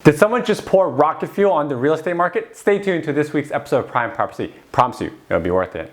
Did someone just pour rocket fuel on the real estate market? Stay tuned to this week's episode of Prime Property. Promise you, it'll be worth it.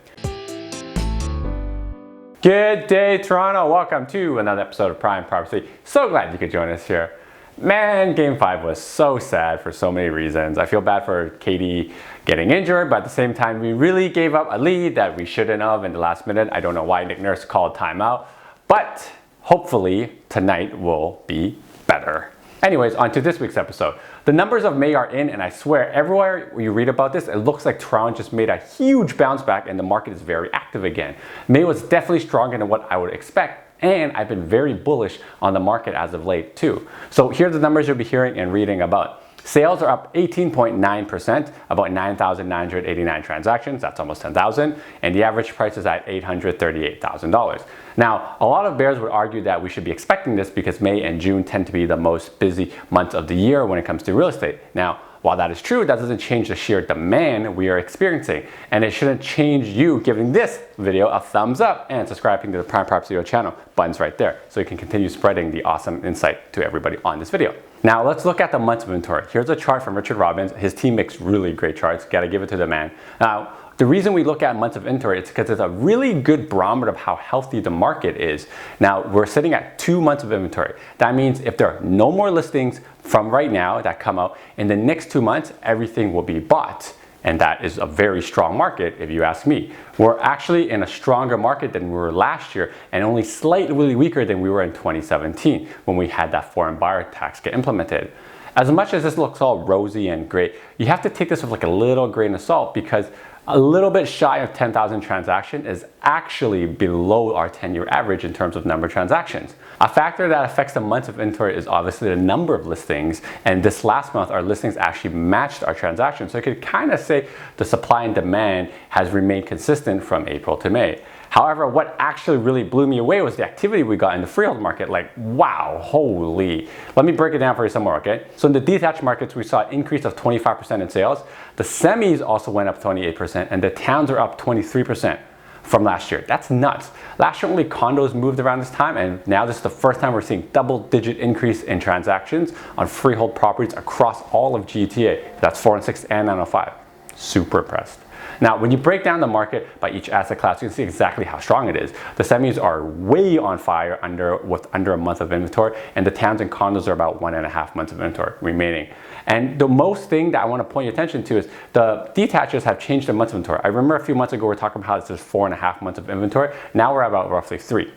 Good day, Toronto. Welcome to another episode of Prime Property. So glad you could join us here. Man, Game 5 was so sad for so many reasons. I feel bad for Katie getting injured, but at the same time, we really gave up a lead that we shouldn't have in the last minute. I don't know why Nick Nurse called timeout, but hopefully tonight will be better. Anyways, on to this week's episode. The numbers of May are in, and I swear everywhere you read about this, it looks like Toronto just made a huge bounce back and the market is very active again. May was definitely stronger than what I would expect, and I've been very bullish on the market as of late too. So here's the numbers you'll be hearing and reading about. Sales are up 18.9%, about 9,989 transactions, that's almost 10,000, and the average price is at $838,000. Now, a lot of bears would argue that we should be expecting this because May and June tend to be the most busy months of the year when it comes to real estate. Now, while that is true, that doesn't change the sheer demand we are experiencing, and it shouldn't change you giving this video a thumbs up and subscribing to the Prime Property channel. Buttons right there, so you can continue spreading the awesome insight to everybody on this video. Now let's look at the months of inventory. Here's a chart from Richard Robbins. His team makes really great charts. Gotta give it to the man. Now, the reason we look at months of inventory is because it's a really good barometer of how healthy the market is. Now, we're sitting at 2 months of inventory. That means if there are no more listings from right now that come out, in the next 2 months, everything will be bought. And that is a very strong market, if you ask me. We're actually in a stronger market than we were last year and only slightly weaker than we were in 2017 when we had that foreign buyer tax get implemented. As much as this looks all rosy and great, you have to take this with like a little grain of salt because a little bit shy of 10,000 transactions is actually below our 10-year average in terms of number of transactions. A factor that affects the months of inventory is obviously the number of listings, and this last month our listings actually matched our transactions. So you could kind of say the supply and demand has remained consistent from April to May. However, what actually really blew me away was the activity we got in the freehold market. Like, wow, holy. Let me break it down for you some more, okay? So in the detached markets, we saw an increase of 25% in sales. The semis also went up 28%, and the towns are up 23% from last year. That's nuts. Last year, only condos moved around this time, and now this is the first time we're seeing double-digit increase in transactions on freehold properties across all of GTA. That's 406 and 905. Super impressed. Now, when you break down the market by each asset class, you can see exactly how strong it is. The semis are way on fire with under a month of inventory, and the towns and condos are about 1.5 months of inventory remaining. And the most thing that I want to point your attention to is the detachers have changed their months of inventory. I remember a few months ago we were talking about how it's just 4.5 months of inventory. Now we're about roughly 3.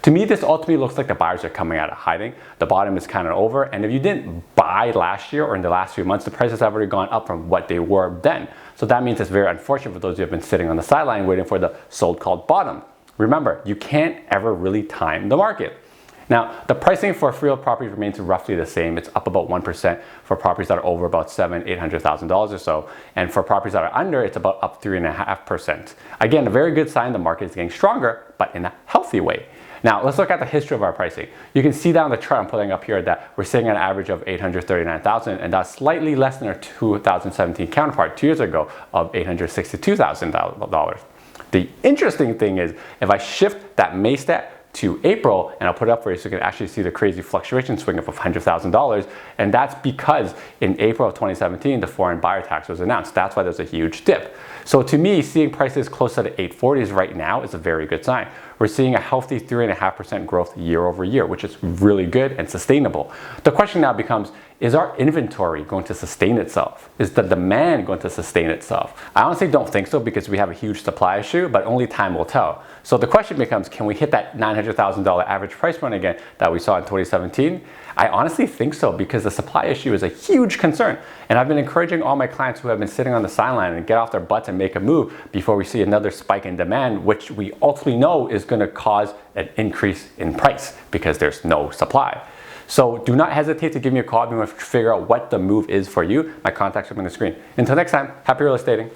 To me, this ultimately looks like the buyers are coming out of hiding. The bottom is kind of over, and if you didn't buy last year or in the last few months, the prices have already gone up from what they were then. So that means it's very unfortunate for those who have been sitting on the sideline waiting for the so-called bottom. Remember, you can't ever really time the market. Now, the pricing for freehold property remains roughly the same. It's up about 1% for properties that are over about $700,000-800,000 or so. And for properties that are under, it's about up 3.5%. Again, a very good sign the market is getting stronger, but in a healthy way. Now, let's look at the history of our pricing. You can see down the chart I'm putting up here that we're seeing an average of $839,000, and that's slightly less than our 2017 counterpart 2 years ago of $862,000. The interesting thing is, if I shift that May stat to April, and I'll put it up for you so you can actually see the crazy fluctuation swing up of $100,000, and that's because in April of 2017, the foreign buyer tax was announced. That's why there's a huge dip. So to me, seeing prices close to the 840s right now is a very good sign. We're seeing a healthy 3.5% growth year over year, which is really good and sustainable. The question now becomes, is our inventory going to sustain itself? Is the demand going to sustain itself? I honestly don't think so because we have a huge supply issue, but only time will tell. So the question becomes, can we hit that $900,000 average price point again that we saw in 2017? I honestly think so because the supply issue is a huge concern. And I've been encouraging all my clients who have been sitting on the sideline and get off their butts and make a move before we see another spike in demand, which we ultimately know is going to cause an increase in price because there's no supply. So do not hesitate to give me a call if you want to figure out what the move is for you. My contacts are on the screen. Until next time, happy real estating.